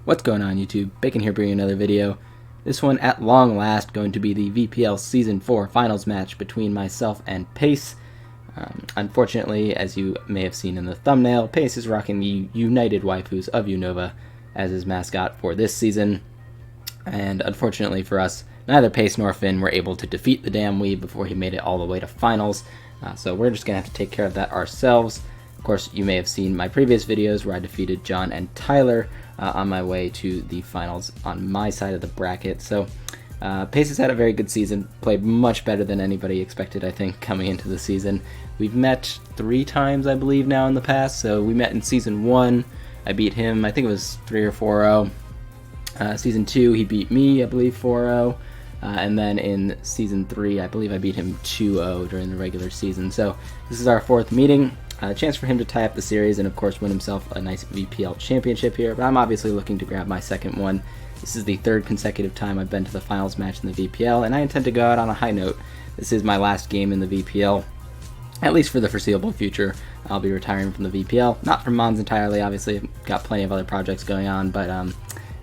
What's going on, YouTube? Bacon here bringing another video. This one, at long last, going to be the VPL Season 4 Finals match between myself and Pace. Unfortunately, as you may have seen in the thumbnail, Pace is rocking the United Waifus of Unova as his mascot for this season. And unfortunately for us, neither Pace nor Finn were able to defeat the damn weeb before he made it all the way to Finals. So we're just going to have to take care of that ourselves. Of course, you may have seen my previous videos where I defeated John and Tyler on my way to the finals on my side of the bracket. So Pace has had a very good season, played much better than anybody expected, I think, coming into the season. We've met 3 times, I believe, now in the past. So we met in Season 1. I beat him, I think it was 3 or 4-0. Season 2, he beat me, I believe, 4-0. And then in Season 3, I believe I beat him 2-0 during the regular season. So this is our 4th meeting. A chance for him to tie up the series and, of course, win himself a nice VPL championship here. But I'm obviously looking to grab my second one. This is the 3rd consecutive time I've been to the finals match in the VPL, and I intend to go out on a high note. This is my last game in the VPL, at least for the foreseeable future. I'll be retiring from the VPL. Not from Mons entirely, obviously. I've got plenty of other projects going on, but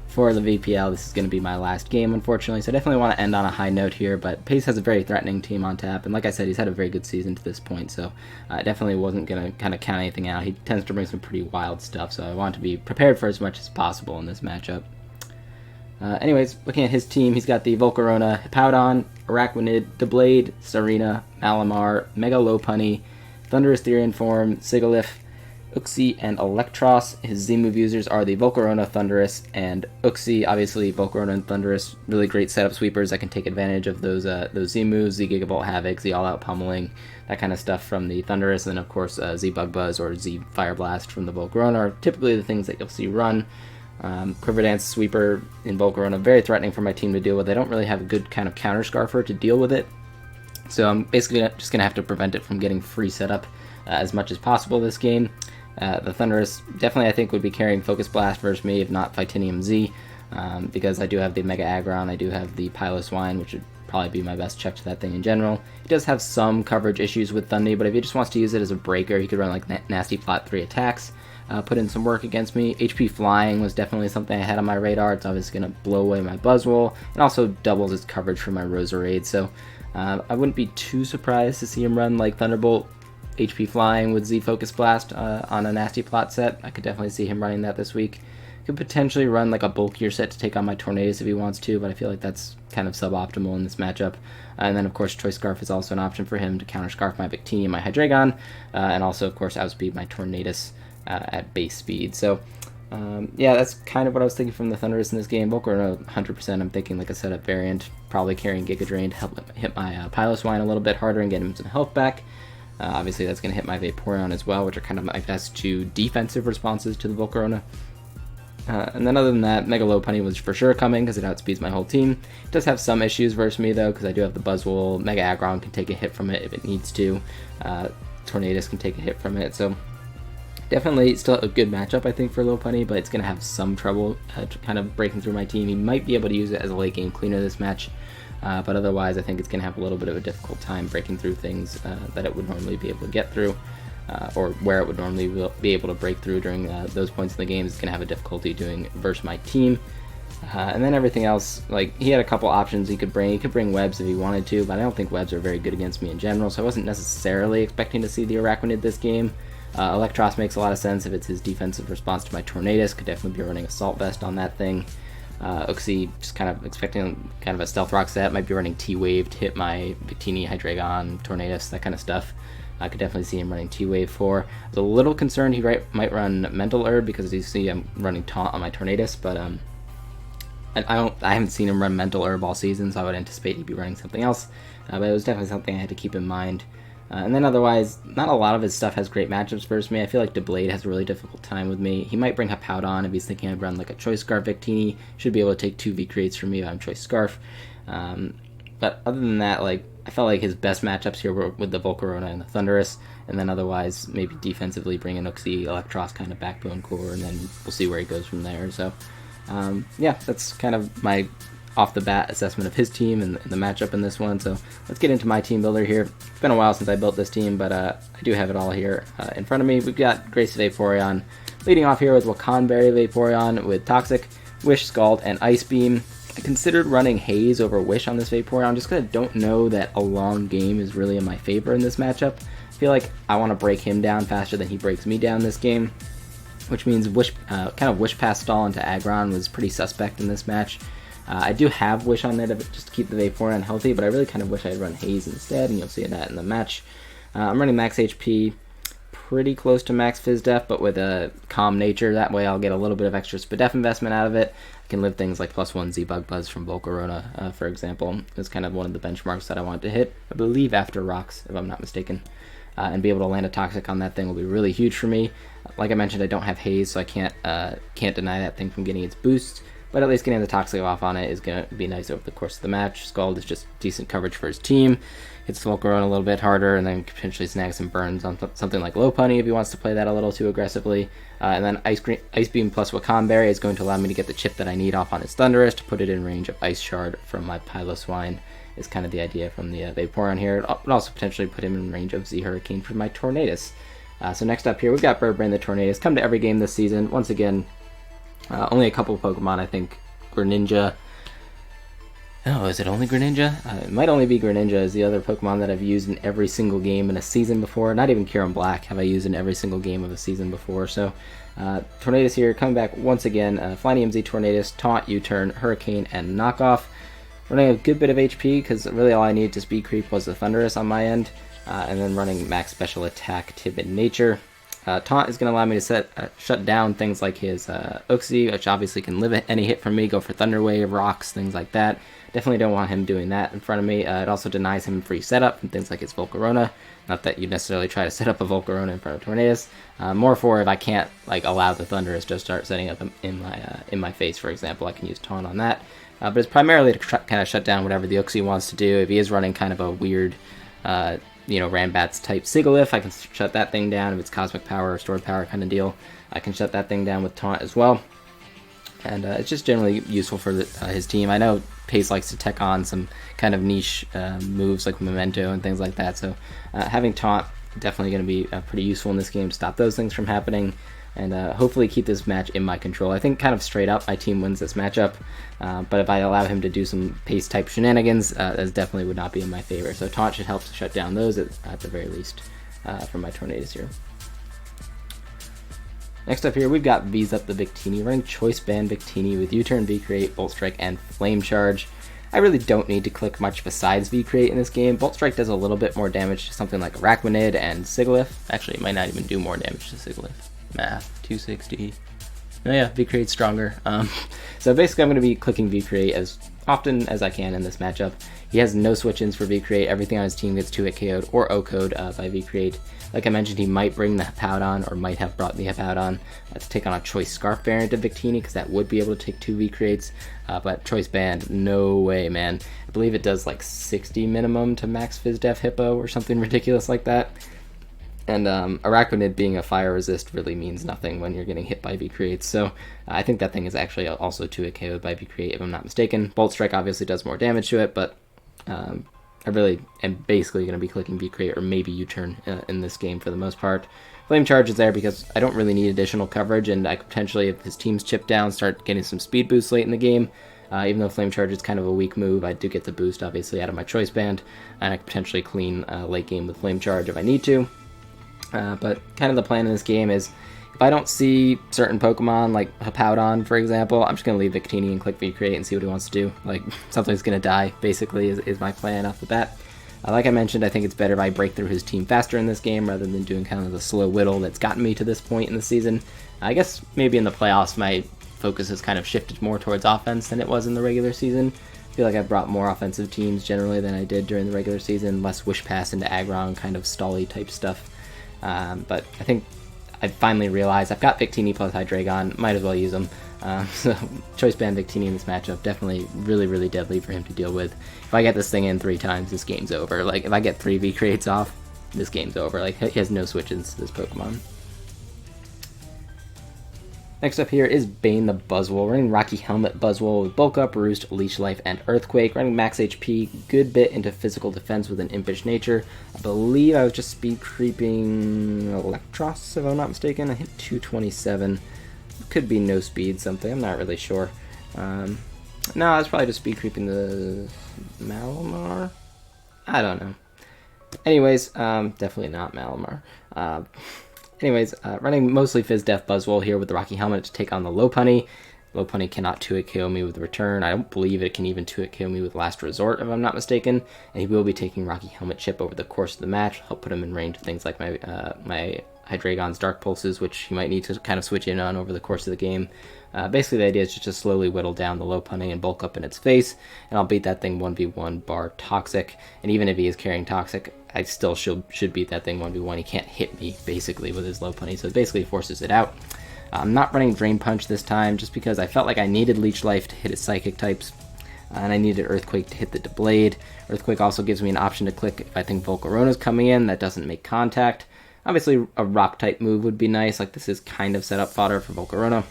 for the VPL, this is going to be my last game, unfortunately, so I definitely want to end on a high note here. But Pace has a very threatening team on tap, and like I said, he's had a very good season to this point, so I definitely wasn't going to kind of count anything out. He tends to bring some pretty wild stuff, so I want to be prepared for as much as possible in this matchup. Anyways, looking at his team, he's got the Volcarona, Hippowdon, Araquanid, Deblade, Serena, Malamar, Mega Lopunny, Thunderous Therian Form, Sigilyph, Uxie, and Electros. His Z-move users are the Volcarona, Thundurus, and Uxie. Obviously, Volcarona and Thundurus, really great setup sweepers that can take advantage of those Z-moves, Z-Gigavolt Havoc, Z-All-Out Pummeling, that kind of stuff from the Thundurus, and then, of course, Z-Bug Buzz or Z-Fire Blast from the Volcarona are typically the things that you'll see run. Quiver Dance Sweeper in Volcarona, very threatening for my team to deal with. I don't really have a good kind of counter Scarfer to deal with it, so I'm basically just going to have to prevent it from getting free setup as much as possible this game. The Thundurus definitely, I think, would be carrying Focus Blast versus me, if not Titanium Z, because I do have the Mega Aggron, I do have the Piloswine, which would probably be my best check to that thing in general. He does have some coverage issues with Thundy, but if he just wants to use it as a breaker, he could run like Nasty Plot 3 attacks, put in some work against me. HP Flying was definitely something I had on my radar. It's obviously going to blow away my Buzzwole, and also doubles its coverage for my Roserade, so I wouldn't be too surprised to see him run like Thunderbolt, HP Flying with Z Focus Blast on a Nasty Plot set. I could definitely see him running that this week. Could potentially run like a bulkier set to take on my Tornadus if he wants to, but I feel like that's kind of suboptimal in this matchup. And then, of course, Choice Scarf is also an option for him to counter Scarf my Victini and my Hydreigon, and also, of course, outspeed my Tornadus at base speed. So, yeah, that's kind of what I was thinking from the Thundurus in this game. Volcarona, 100%, I'm thinking like a setup variant, probably carrying Giga Drain to help hit my Piloswine a little bit harder and get him some health back. Obviously, that's going to hit my Vaporeon as well, which are kind of my best 2 defensive responses to the Volcarona. And then other than that, Mega Lopunny was for sure coming because it outspeeds my whole team. It does have some issues versus me, though, because I do have the Buzzwole. Mega Aggron can take a hit from it if it needs to. Tornadus can take a hit from it, so definitely still a good matchup, I think, for Lopunny, but it's going to have some trouble kind of breaking through my team. He might be able to use it as a late game cleaner this match. But otherwise, I think it's going to have a little bit of a difficult time breaking through things that it would normally be able to get through, or where it would normally be able to break through during those points in the game. It's going to have a difficulty doing versus my team. And then everything else, like, he had a couple options he could bring. He could bring webs if he wanted to, but I don't think webs are very good against me in general, so I wasn't necessarily expecting to see the Araquanid this game. Electros makes a lot of sense if it's his defensive response to my Tornadus. Could definitely be running Assault Vest on that thing. Uxie, just kind of expecting kind of a Stealth Rock set, might be running T-Wave to hit my Victini, Hydreigon, Tornadus, that kind of stuff. I could definitely see him running T-Wave 4. I was a little concerned he might run Mental Herb because you see I'm running Taunt on my Tornadus, but I haven't seen him run Mental Herb all season, so I would anticipate he'd be running something else. But it was definitely something I had to keep in mind. And then otherwise, not a lot of his stuff has great matchups versus me. I feel like Deblade has a really difficult time with me. He might bring Hippowdon if he's thinking I'd run like a Choice Scarf Victini. Should be able to take 2 V-Creates from me if I'm Choice Scarf. But other than that, like, I felt like his best matchups here were with the Volcarona and the Thundurus. And then otherwise, maybe defensively bring an Uxie, Electros kind of backbone core, and then we'll see where he goes from there. So, yeah, that's kind of my off the bat assessment of his team and the matchup in this one. So let's get into my team builder here. It's been a while since I built this team, but I do have it all here in front of me. We've got Grace Vaporeon leading off here with Wakanberry Vaporeon with Toxic. Wish, Scald, and Ice Beam. I considered running Haze over Wish on this Vaporeon just because I don't know that a long game is really in my favor in this matchup. I feel like I want to break him down faster than he breaks me down this game, which means Wish, kind of Wish Pass stall into Aggron was pretty suspect in this match. I do have Wish on there just to keep the Vaporeon healthy, but I really kind of wish I'd run Haze instead, and you'll see that in the match. I'm running max HP, pretty close to max Phys Def, but with a calm nature. That way I'll get a little bit of extra Spidef investment out of it. I can live things like +1 Z-Bug Buzz from Volcarona, for example. It's kind of one of the benchmarks that I want to hit, I believe after Rocks, if I'm not mistaken. And be able to land a Toxic on that thing will be really huge for me. Like I mentioned, I don't have Haze, so I can't deny that thing from getting its boost. But at least getting the Toxic off on it is going to be nice over the course of the match. Scald is just decent coverage for his team. Hits Volcarona a little bit harder, and then potentially snags some burns on something like Lopunny if he wants to play that a little too aggressively. And then Ice Beam plus Wakamberry is going to allow me to get the chip that I need off on his Thundurus to put it in range of Ice Shard from my Piloswine, is kind of the idea from the Vaporeon here. It would also potentially put him in range of Z Hurricane for my Tornadus. So next up here, we've got Birdbrain the Tornadus. Come to every game this season. Once again, only a couple Pokemon, I think. Greninja. Oh, is it only Greninja? It might only be Greninja as the other Pokemon that I've used in every single game in a season before. Not even Kyurem Black have I used in every single game of a season before. So, Tornadus here, coming back once again. Flying EMZ, Tornadus, Taunt, U-Turn, Hurricane, and Knockoff. Running a good bit of HP, because really all I needed to speed creep was the Thundurus on my end. And then running max special attack, Timid Nature. Taunt is going to allow me to shut down things like his Uxie, which obviously can live any hit from me, go for Thunder Wave, Rocks, things like that. Definitely don't want him doing that in front of me. It also denies him free setup from things like his Volcarona. Not that you necessarily try to set up a Volcarona in front of Tornadus. More for if I can't allow the Thundurus to start setting up in my face, for example. I can use Taunt on that. But it's primarily to kind of shut down whatever the Uxie wants to do. If he is running kind of a weird Rambats type Sigilyph, I can shut that thing down. If it's Cosmic Power or Stored Power kind of deal, I can shut that thing down with Taunt as well. And it's just generally useful for his team. I know Pace likes to tech on some kind of niche moves like Memento and things like that, so having Taunt definitely going to be pretty useful in this game to stop those things from happening, and hopefully keep this match in my control. I think kind of straight up my team wins this matchup, but if I allow him to do some Pace type shenanigans, that definitely would not be in my favor. So Taunt should help to shut down those at the very least from my Tornadus here. Next up here, we've got V's Up the Victini, running Choice Band Victini with U-Turn, V-Create, Bolt Strike, and Flame Charge. I really don't need to click much besides V-Create in this game. Bolt Strike does a little bit more damage to something like Arachnid and Sigilyph. Actually, it might not even do more damage to Sigilyph. Math, 260. Oh yeah, V-Create's stronger. So basically I'm going to be clicking V-Create as often as I can in this matchup. He has no switch-ins for V-Create. Everything on his team gets 2-hit KO'd or O-Code by V-Create. Like I mentioned, he might bring the Hippowdon, or might have brought the Hippowdon to take on a Choice Scarf variant of Victini, because that would be able to take 2 V-Creates. But Choice Band, no way, man. I believe it does like 60 minimum to max Phys Def Hippo, or something ridiculous like that. And Arachnid being a fire resist really means nothing when you're getting hit by V-Creates, so I think that thing is actually also 2-hit KO'd by V-Create if I'm not mistaken. Bolt Strike obviously does more damage to it, but I really am basically going to be clicking V-Create or maybe U-Turn in this game for the most part. Flame Charge is there because I don't really need additional coverage, and I could potentially, if his team's chipped down, start getting some speed boosts late in the game. Even though Flame Charge is kind of a weak move, I do get the boost obviously out of my Choice Band, and I could potentially clean late game with Flame Charge if I need to. But kind of the plan in this game is, if I don't see certain Pokemon, like Hippowdon, for example, I'm just going to leave Victini and click V-Create and see what he wants to do. Like, something's going to die, basically, is my plan off the bat. Like I mentioned, I think it's better if I break through his team faster in this game, rather than doing kind of the slow whittle that's gotten me to this point in the season. I guess maybe in the playoffs, my focus has kind of shifted more towards offense than it was in the regular season. I feel like I've brought more offensive teams generally than I did during the regular season, less Wish Pass into Aggron, kind of stally type stuff. But I think I finally realized I've got Victini plus Hydreigon, might as well use them. So Choice Band Victini in this matchup, definitely really, really deadly for him to deal with. If I get this thing in 3 times, this game's over. Like, if I get 3 V-Creates off, this game's over. Like, he has no switch-ins to this Pokemon. Next up here is Bane the Buzzwole, running Rocky Helmet Buzzwole with Bulk Up, Roost, Leech Life, and Earthquake, running max HP, good bit into physical defense with an Impish Nature. I believe I was just speed creeping Electros, if I'm not mistaken. I hit 227. Could be no speed something, I'm not really sure. No, I was probably just speed creeping the Malamar. I don't know. Anyways, definitely not Malamar. Running mostly Fizz Def Buzzwole here with the Rocky Helmet to take on the Lopunny. Lopunny cannot 2-hit KO me with Return. I don't believe it can even 2-hit KO me with Last Resort, if I'm not mistaken. And he will be taking Rocky Helmet Chip over the course of the match. I'll put him in range of things like my Hydreigon's Dark Pulses, which he might need to kind of switch in on over the course of the game. Basically, the idea is just to slowly whittle down the Lopunny and bulk up in its face, and I'll beat that thing 1v1 bar Toxic. And even if he is carrying Toxic, I still should beat that thing 1v1. He can't hit me, basically, with his Lopunny, so it basically forces it out. I'm not running Drain Punch this time, just because I felt like I needed Leech Life to hit its Psychic types, and I needed Earthquake to hit the Blade. Earthquake also gives me an option to click if I think Volcarona's coming in. That doesn't make contact. Obviously, a Rock-type move would be nice, like this is kind of set up fodder for Volcarona.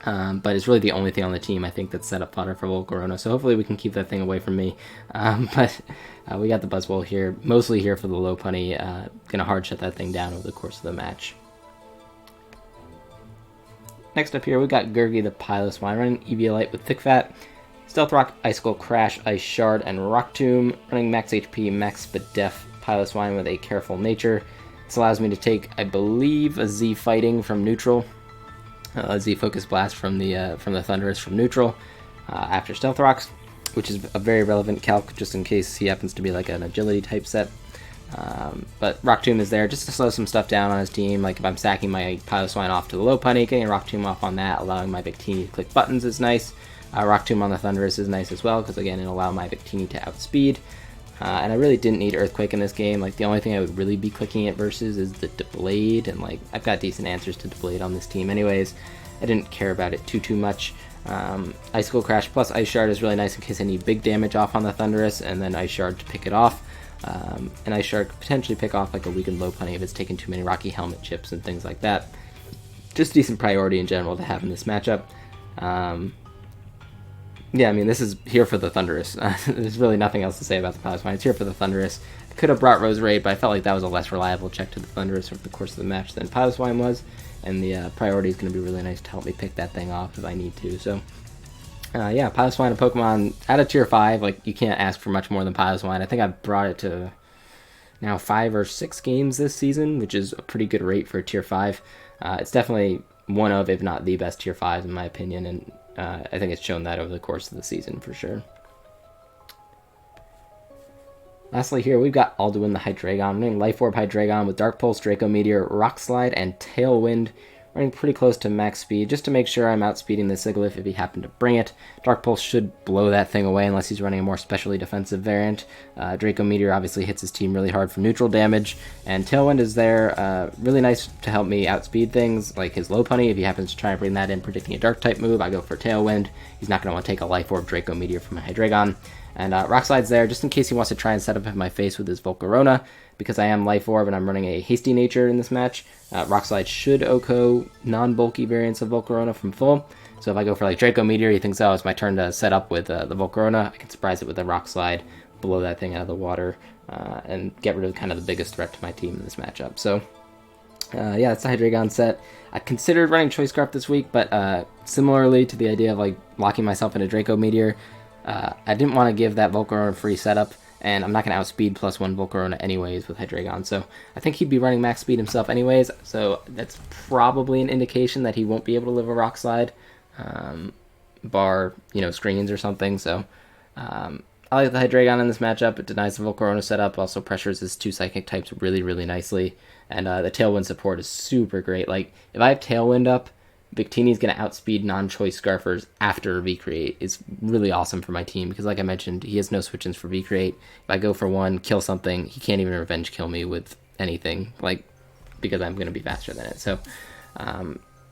But it's really the only thing on the team, I think, that's set up fodder for Volcarona, so hopefully we can keep that thing away from me. But we got the Buzzwole here, mostly here for the Lopunny. Gonna hard shut that thing down over the course of the match. Next up here, we got Gurgi the Piloswine running Eviolite with Thick Fat, Stealth Rock, Icicle, Crash, Ice Shard, and Rock Tomb, running Max HP, Max Speed Def Piloswine with a Careful Nature. This allows me to take, I believe, a Z Fighting from neutral, a Z Focus Blast from the Thunderous from neutral after Stealth Rocks, which is a very relevant calc just in case he happens to be like an agility type set. But Rock Tomb is there just to slow some stuff down on his team. Like if I'm sacking my Piloswine off to the Lopunny, getting a Rock Tomb off on that, allowing my Victini to click buttons is nice. Rock Tomb on the Thunderous is nice as well, because again, it'll allow my Victini to outspeed. And I really didn't need Earthquake in this game. Like the only thing I would really be clicking it versus is the Deblade, and like I've got decent answers to Deblade on this team anyways. I didn't care about it too much. Icicle Crash plus Ice Shard is really nice in case I need big damage off on the Thunderous, and then Ice Shard to pick it off. And Ice Shard could potentially pick off like a weakened Lopunny if it's taking too many Rocky Helmet chips and things like that. Just decent priority in general to have in this matchup. Yeah, I mean, this is here for the Thunderous. There's really nothing else to say about the Piloswine. It's here for the Thunderous. I could have brought Roserade, but I felt like that was a less reliable check to the Thunderous over the course of the match than Piloswine was, and the priority is going to be really nice to help me pick that thing off if I need to. So, yeah, Piloswine, a Pokemon out of Tier 5. Like, you can't ask for much more than Piloswine. I think I've brought it to now 5 or 6 games this season, which is a pretty good rate for a Tier 5. It's definitely one of, if not the best Tier 5 in my opinion, and I think it's shown that over the course of the season for sure. Lastly here, we've got Alduin the Hydreigon, running Life Orb Hydreigon with Dark Pulse, Draco Meteor, Rock Slide, and Tailwind, running pretty close to max speed, just to make sure I'm outspeeding the Sigilyph if he happened to bring it. Dark Pulse should blow that thing away unless he's running a more specially defensive variant. Draco Meteor obviously hits his team really hard for neutral damage, and Tailwind is there, really nice to help me outspeed things, like his Lopunny. If he happens to try and bring that in predicting a Dark-type move, I go for Tailwind. He's not going to want to take a Life Orb Draco Meteor from a Hydreigon. And Rock Slide's there just in case he wants to try and set up in my face with his Volcarona. Because I am Life Orb and I'm running a Hasty Nature in this match, Rock Slide should OHKO non-bulky variants of Volcarona from full. So if I go for like Draco Meteor, he thinks, oh, it's my turn to set up with the Volcarona. I can surprise it with a Rock Slide, blow that thing out of the water, and get rid of kind of the biggest threat to my team in this matchup. So yeah, that's the Hydreigon set. I considered running Choice Scarf this week, but similarly to the idea of like locking myself into Draco Meteor, I didn't want to give that Volcarona free setup, and I'm not going to outspeed +1 Volcarona anyways with Hydreigon, so I think he'd be running max speed himself anyways, so that's probably an indication that he won't be able to live a Rock Slide, bar, you know, screens or something, so I like the Hydreigon in this matchup. It denies the Volcarona setup, also pressures his 2 Psychic types really, really nicely, and the Tailwind support is super great. Like, if I have Tailwind up, Victini's going to outspeed non-choice Scarfers after V-Create. It's really awesome for my team because, like I mentioned, he has no switch-ins for V-Create. If I go for one, kill something, he can't even revenge kill me with anything, like, because I'm going to be faster than it. So,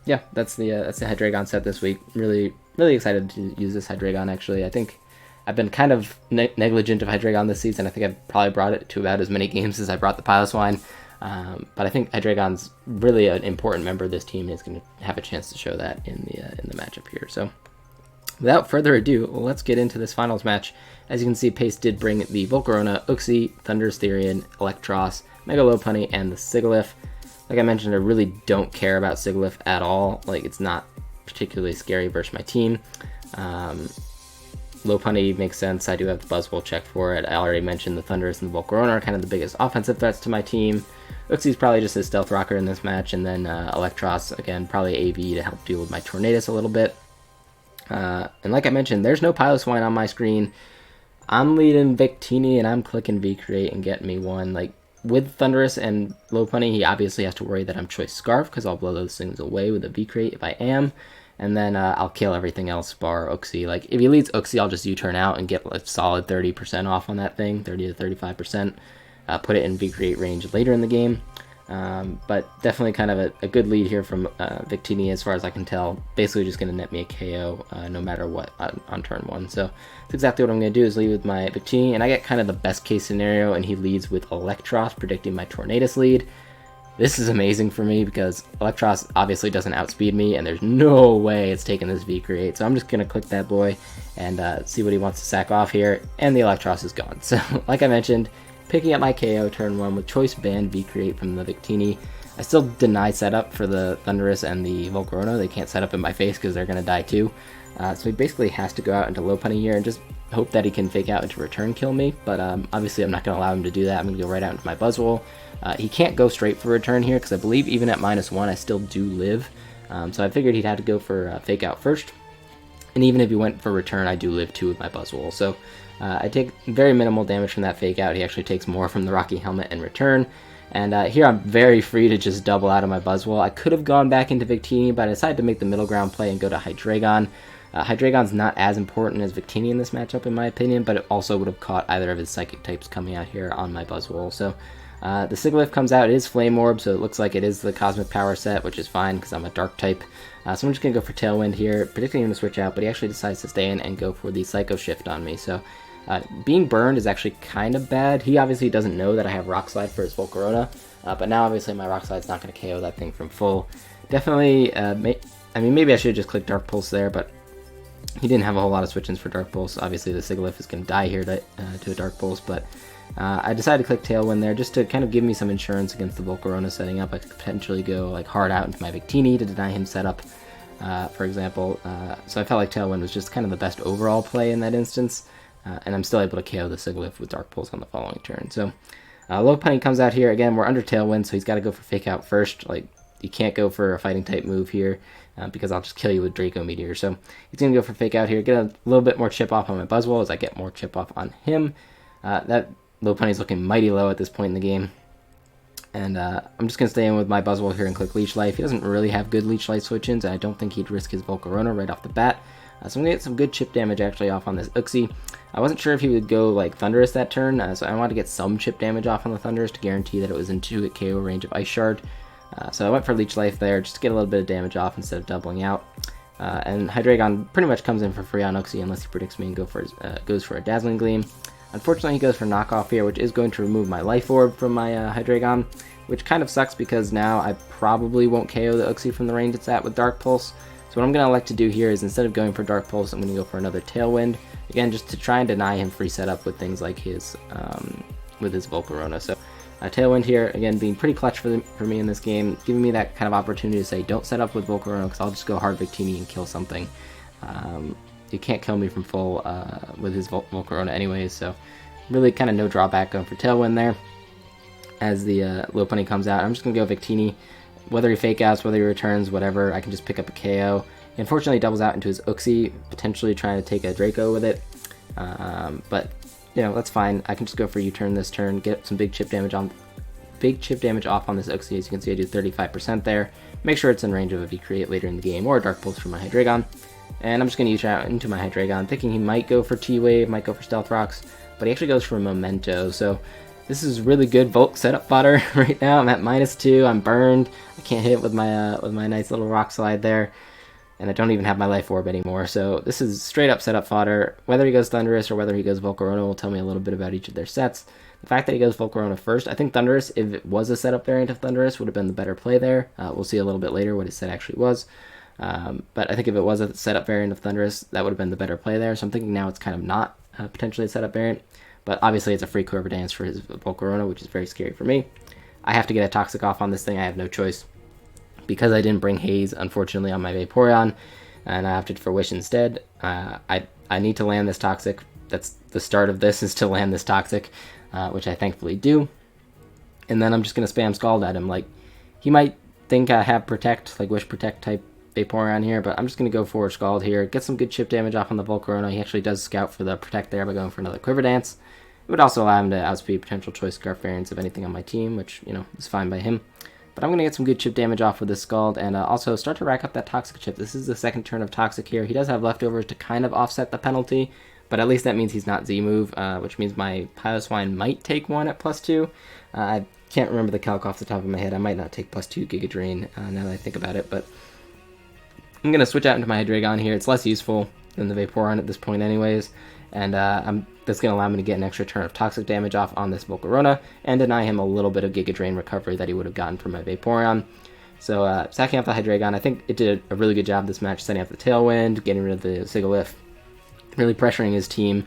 yeah, that's the Hydreigon set this week. Really, really excited to use this Hydreigon, actually. I think I've been kind of negligent of Hydreigon this season. I think I've probably brought it to about as many games as I brought the Piloswine. But I think Hydreigon's really an important member of this team, and is going to have a chance to show that in the matchup here. So, without further ado, let's get into this finals match. As you can see, Pace did bring the Volcarona, Uxie, Thundurus Therian, Electros, Mega Lopunny, and the Sigilyph. Like I mentioned, I really don't care about Sigilyph at all. Like, it's not particularly scary versus my team. Low punny makes sense. I do have the Buzzwole checked for it. I already mentioned the Thunderous and the Volcarona are kind of the biggest offensive threats to my team. Uxie's probably just a stealth rocker in this match, and then Electros, again, probably AV to help deal with my Tornadus a little bit. And like I mentioned, there's no Piloswine on my screen. I'm leading Victini, and I'm clicking V-Create and getting me one. Like, with Thunderous and Low punny, he obviously has to worry that I'm Choice Scarf, because I'll blow those things away with a V-Create if I am. And then I'll kill everything else bar Uxie. Like, if he leads Uxie, I'll just U-turn out and get a solid 30% off on that thing, 30 to 35%. Put it in V-Create range later in the game. But definitely kind of a good lead here from Victini as far as I can tell. Basically just going to net me a KO no matter what on turn 1. So that's exactly what I'm going to do, is lead with my Victini. And I get kind of the best case scenario, and he leads with Electros, predicting my Tornadus lead. This is amazing for me because Electros obviously doesn't outspeed me, and there's no way it's taking this V-Create. So I'm just going to click that boy and see what he wants to sack off here, and the Electros is gone. So like I mentioned, picking up my KO turn 1 with Choice Band V-Create from the Victini. I still deny setup for the Thunderous and the Volcarona. They can't set up in my face because they're going to die too. So he basically has to go out into low punny here and just hope that he can fake out into return kill me. But obviously I'm not going to allow him to do that. I'm going to go right out into my Buzzwole. He can't go straight for return here because I believe even at -1 I still do live. So I figured he'd have to go for fake out first. And even if he went for return, I do live too with my Buzzwole. So I take very minimal damage from that fake out. He actually takes more from the Rocky Helmet in return. And here I'm very free to just double out of my Buzzwole. I could have gone back into Victini, but I decided to make the middle ground play and go to Hydreigon. Hydreigon's not as important as Victini in this matchup in my opinion, but it also would have caught either of his Psychic types coming out here on my Buzzwole. So the Sigilyph comes out. It is Flame Orb, so it looks like it is the Cosmic Power set, which is fine because I'm a Dark type. So I'm just going to go for Tailwind here, predicting him to switch out, but he actually decides to stay in and go for the Psycho Shift on me. So being burned is actually kind of bad. He obviously doesn't know that I have Rock Slide for his Volcarona, but now obviously my Rock Slide's not going to KO that thing from full. Definitely, I mean, maybe I should have just clicked Dark Pulse there, but he didn't have a whole lot of switch-ins for Dark Pulse. Obviously the Sigilyph is going to die here to a Dark Pulse, but I decided to click Tailwind there just to kind of give me some insurance against the Volcarona setting up. I could potentially go like hard out into my Victini to deny him setup, for example. So I felt like Tailwind was just kind of the best overall play in that instance. And I'm still able to KO the Sigilyph with Dark Pulse on the following turn. So Low punny comes out here. Again, we're under Tailwind, so he's got to go for Fake Out first. Like, you can't go for a Fighting type move here because I'll just kill you with Draco Meteor. So he's going to go for Fake Out here, get a little bit more chip off on my Buzzwole as I get more chip off on him. That Low punny's looking mighty low at this point in the game. And I'm just going to stay in with my Buzzwole here and click Leech Life. He doesn't really have good Leech Life switch-ins, and I don't think he'd risk his Volcarona right off the bat. So I'm going to get some good chip damage actually off on this Uxie. I wasn't sure if he would go like Thunderous that turn, so I wanted to get some chip damage off on the Thunderous to guarantee that it was in 2-hit KO range of Ice Shard. So I went for Leech Life there just to get a little bit of damage off instead of doubling out. And Hydreigon pretty much comes in for free on Uxie unless he predicts me and goes for a Dazzling Gleam. Unfortunately, he goes for Knockoff here, which is going to remove my Life Orb from my Hydreigon, which kind of sucks because now I probably won't KO the Uxie from the range it's at with Dark Pulse. So what I'm going to elect to do here is instead of going for Dark Pulse, I'm going to go for another Tailwind. Again, just to try and deny him free setup with things like his with his Volcarona. So Tailwind here, again, being pretty clutch for me in this game, giving me that kind of opportunity to say don't set up with Volcarona because I'll just go hard Victini and kill something. You can't kill me from full with his Volcarona anyways, so really kind of no drawback going for Tailwind there. As the Low punny comes out, I'm just going to go Victini. Whether he fake outs, whether he returns, whatever, I can just pick up a KO. He unfortunately doubles out into his Uxie, potentially trying to take a Draco with it. But, you know, that's fine. I can just go for U-turn this turn, get some big chip damage off on this Uxie. As you can see, I do 35% there. Make sure it's in range of a V-Create later in the game, or a Dark Pulse from my Hydreigon. And I'm just going to U-turn out into my Hydreigon, thinking he might go for T-Wave, might go for Stealth Rocks, but he actually goes for Memento. So this is really good Volk setup fodder right now. I'm at -2. I'm burned. I can't hit it with my nice little Rock Slide there, and I don't even have my Life Orb anymore. So this is straight up setup fodder. Whether he goes Thunderous or whether he goes Volcarona will tell me a little bit about each of their sets. The fact that he goes Volcarona first, I think Thunderous, if it was a setup variant of Thunderous, would have been the better play there. We'll see a little bit later what his set actually was. But I think if it was a setup variant of Thunderous, that would have been the better play there. So I'm thinking now it's kind of not potentially a setup variant. But obviously it's a free Quiver Dance for his Volcarona, which is very scary for me. I have to get a Toxic off on this thing. I have no choice. Because I didn't bring Haze, unfortunately, on my Vaporeon, and I opted for Wish instead. I need to land this Toxic. That's the start of this, is to land this Toxic, which I thankfully do. And then I'm just going to spam Scald at him. Like, he might think I have Protect, like Wish Protect type Vaporeon here, but I'm just going to go for Scald here, get some good chip damage off on the Volcarona. He actually does scout for the Protect there by going for another Quiver Dance. It would also allow him to outspeed potential Choice Scarf variants of anything on my team, which, you know, is fine by him. But I'm going to get some good chip damage off with this Scald, and also start to rack up that Toxic chip. This is the second turn of Toxic here. He does have leftovers to kind of offset the penalty, but at least that means he's not Z-move, which means my Piloswine might take 1 at +2. I can't remember the calc off the top of my head. I might not take +2 Giga Drain now that I think about it, but I'm going to switch out into my Hydreigon here. It's less useful than the Vaporeon at this point anyways, and that's going to allow me to get an extra turn of Toxic damage off on this Volcarona and deny him a little bit of Giga Drain recovery that he would have gotten from my Vaporeon. So sacking off the Hydreigon, I think it did a really good job this match, setting up the Tailwind, getting rid of the Sigilyph, really pressuring his team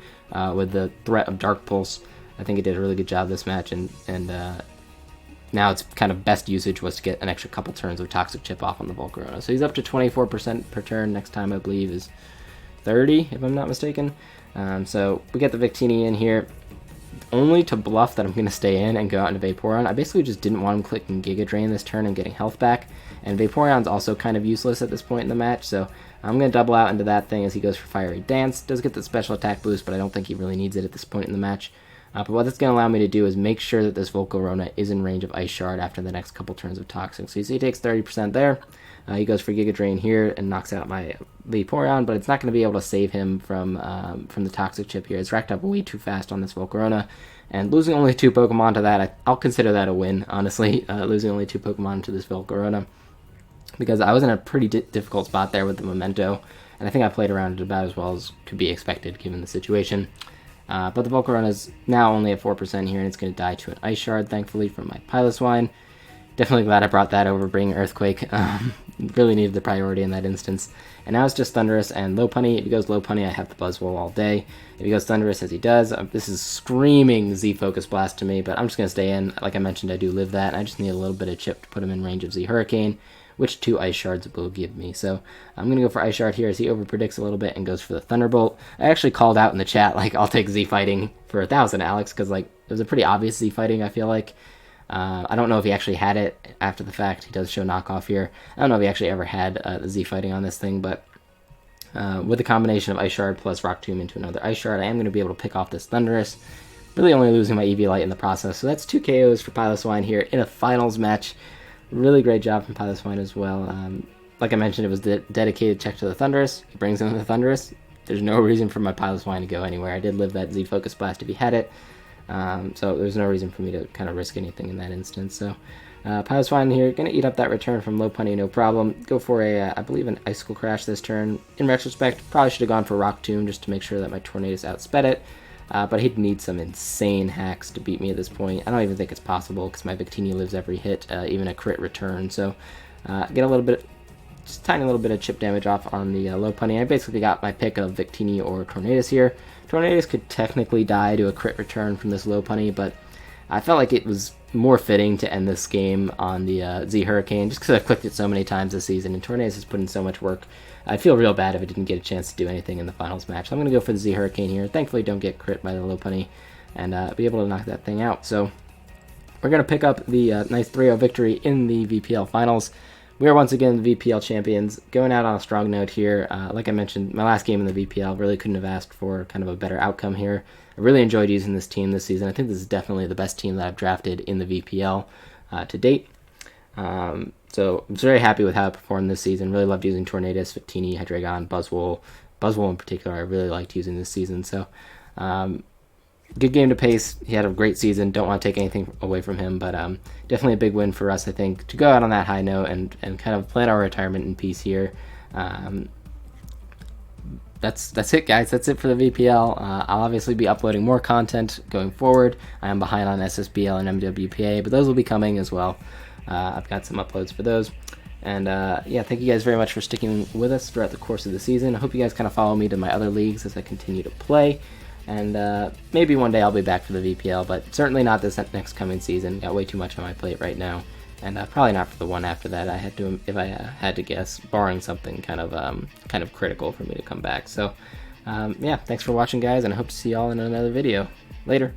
with the threat of Dark Pulse. I think it did a really good job this match, and now it's kind of best usage was to get an extra couple turns of Toxic Chip off on the Volcarona. So he's up to 24% per turn. Next time, I believe, is 30, if I'm not mistaken. So we get the Victini in here, only to bluff that I'm going to stay in and go out into Vaporeon. I basically just didn't want him clicking Giga Drain this turn and getting health back. And Vaporeon's also kind of useless at this point in the match, so I'm going to double out into that thing as he goes for Fiery Dance. Does get the special attack boost, but I don't think he really needs it at this point in the match. But what that's going to allow me to do is make sure that this Volcarona is in range of Ice Shard after the next couple turns of Toxic. So you see he takes 30% there. He goes for Giga Drain here and knocks out my Vaporeon, but it's not going to be able to save him from the Toxic Chip here. It's racked up way too fast on this Volcarona, and losing only 2 Pokemon to that, I'll consider that a win, honestly, losing only 2 Pokemon to this Volcarona, because I was in a pretty difficult spot there with the Memento, and I think I played around it about as well as could be expected given the situation. But the Volcarona is now only at 4% here, and it's going to die to an Ice Shard, thankfully, from my Piloswine. Definitely glad I brought that over, bringing Earthquake. Really needed the priority in that instance. And now it's just Thundurus and Lopunny. If he goes Lopunny, I have the Buzzwole all day. If he goes Thundurus, as he does, this is screaming Z-Focus Blast to me, but I'm just going to stay in. Like I mentioned, I do live that, and I just need a little bit of chip to put him in range of Z-Hurricane, which 2 Ice Shards will give me. So I'm going to go for Ice Shard here as he overpredicts a little bit and goes for the Thunderbolt. I actually called out in the chat, like, I'll take Z-Fighting for 1,000, Alex, because, like, it was a pretty obvious Z-Fighting, I feel like. I don't know if he actually had it after the fact. He does show knockoff here. I don't know if he actually ever had the Z-Fighting on this thing, but with the combination of Ice Shard plus Rock Tomb into another Ice Shard, I am going to be able to pick off this Thundurus, really only losing my Eviolite in the process. So that's 2 KOs for Piloswine here in a finals match. Really great job from Piloswine as well. Like I mentioned, it was the dedicated check to the Thundurus. He brings in the Thundurus. There's no reason for my Piloswine to go anywhere. I did live that Z-Focus Blast if he had it. So there's no reason for me to kind of risk anything in that instance. So Piloswine here, going to eat up that return from Lopunny, no problem. Go for I believe, an Icicle Crash this turn. In retrospect, probably should have gone for Rock Tomb just to make sure that my Tornadus outsped it. But he'd need some insane hacks to beat me at this point. I don't even think it's possible because my Victini lives every hit, even a crit return. So get a little bit, just a tiny little bit of chip damage off on the Lopunny. I basically got my pick of Victini or Tornadus here. Tornadus could technically die to a crit return from this Lopunny, but I felt like it was more fitting to end this game on the Z-Hurricane, just because I've clicked it so many times this season, and Tornadus has put in so much work. I'd feel real bad if it didn't get a chance to do anything in the finals match. So I'm going to go for the Z-Hurricane here. Thankfully, don't get crit by the Lopunny, and be able to knock that thing out. So we're going to pick up the nice 3-0 victory in the VPL Finals. We are once again the VPL champions, going out on a strong note here. Like I mentioned, my last game in the VPL, really couldn't have asked for kind of a better outcome here. I really enjoyed using this team this season. I think this is definitely the best team that I've drafted in the VPL to date. So I'm very happy with how I performed this season. Really loved using Tornadus, Victini, Hydreigon, Buzzwole. Buzzwole in particular, I really liked using this season. So good game to Pace. He had a great season. Don't want to take anything away from him, but definitely a big win for us, I think, to go out on that high note and kind of plan our retirement in peace here. That's it, guys. That's it for the VPL. I'll obviously be uploading more content going forward. I am behind on SSBL and MWPA, but those will be coming as well. I've got some uploads for those. And yeah, thank you guys very much for sticking with us throughout the course of the season. I hope you guys kind of follow me to my other leagues as I continue to play. And maybe one day I'll be back for the VPL, but certainly not this next coming season. Got way too much on my plate right now. and probably not for the one after that. I had to, if I had to guess, barring something kind of critical for me to come back. So yeah, thanks for watching, guys, and I hope to see y'all in another video. Later.